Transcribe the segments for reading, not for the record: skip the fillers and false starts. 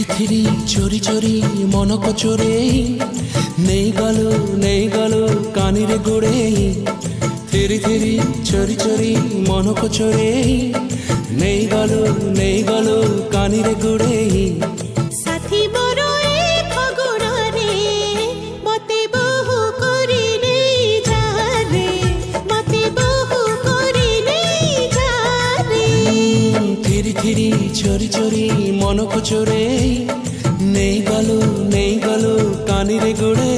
Three three चोरी चोरी मन को चोरे नहीं गलो कानी रे गोड़े थिरी थिरी चोरी चोरी मन को चोरे नहीं गलो कानी रे गोड़े साथी मोरो ए फगुण रे मते बहु करी नहीं जा रे मते बहु करी नहीं जा रे थिरी थिरी चोरी चोरी मन को चोरे नहीं गलो कानी रे गोड़े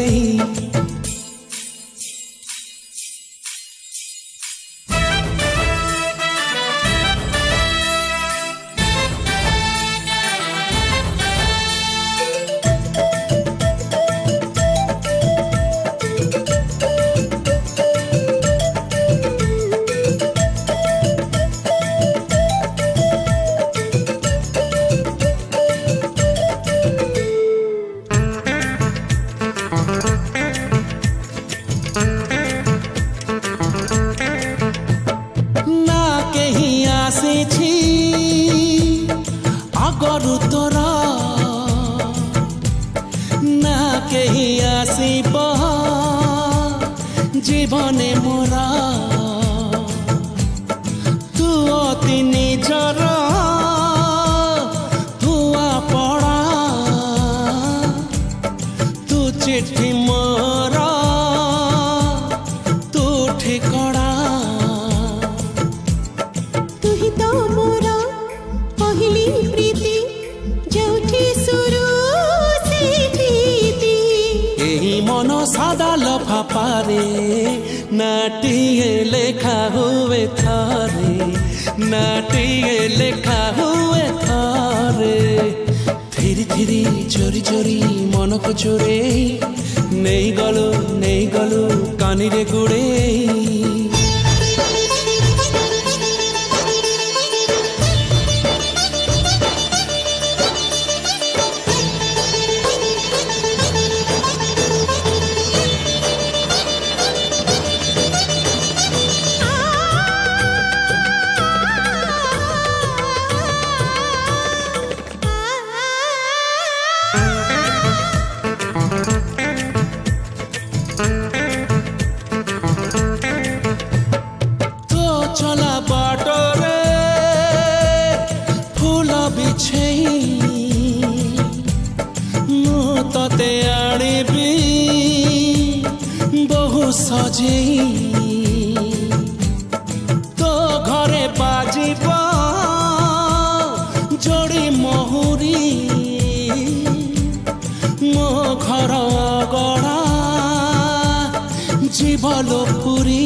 आगरू तोरा ना कहीं आसीब जीवने मोरा तू अति निजर धुआ पड़ा तू चिट्ठी मोरा तू ठिकड़ा तू ही तो मोरा पहली प्रीति जोठी शुरू से थी यही मन सादा लफा पारे नाटिए लेखा हुए थारे नाटिए लेखा हुए थारे थिरी थिरी चोरी चोरी मन को चोरे नहीं गलो कानी रे गुड़े चला बाटोरे फूल बिछे मु तते आनिबी बहु सजे तो घरे बाजिब जोड़ी महुरी मो घर गड़ा जीवलो पुरी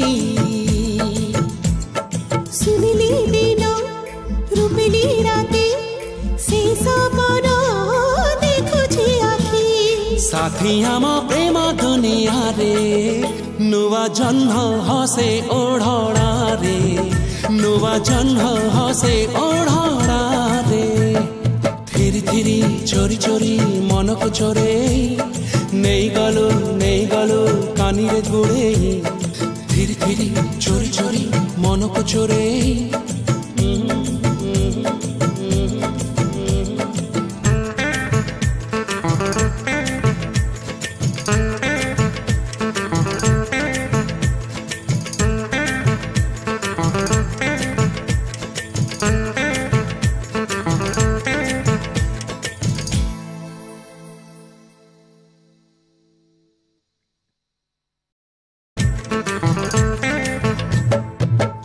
सुनिली दिन रूपिली राते से सपन देखुछि आखि साथी आम प्रेम दुनिया रे नुआ जन्म हसे ओढ़ा रे नुआ जन्म हसे ओढ़ा रे थिरी थिरी चोरी चोरी मन को चोरे नहीं गलो कानी रे गुड़े थिरी थिरी चोरी चोरी मन को चोरे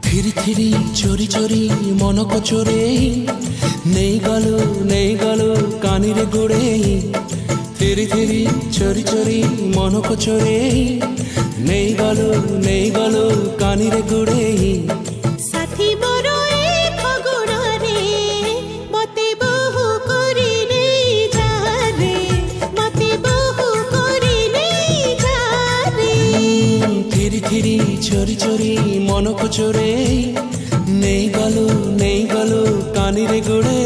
थिरी थिरी चोरी चोरी मन को चोरे नहीं गलो कानी रे गुड़े थिरी थिरी चोरी चोरी मन को चोरे नहीं गलो कानी रे गुड़े साथी मोरो ए फगुण रे मते बहु करी नहीं जा रे मते बहु करी नहीं जा रे थिरी थिरी चोरी चोरी मन को चोरे नहीं गलो कानी रे गुड़े।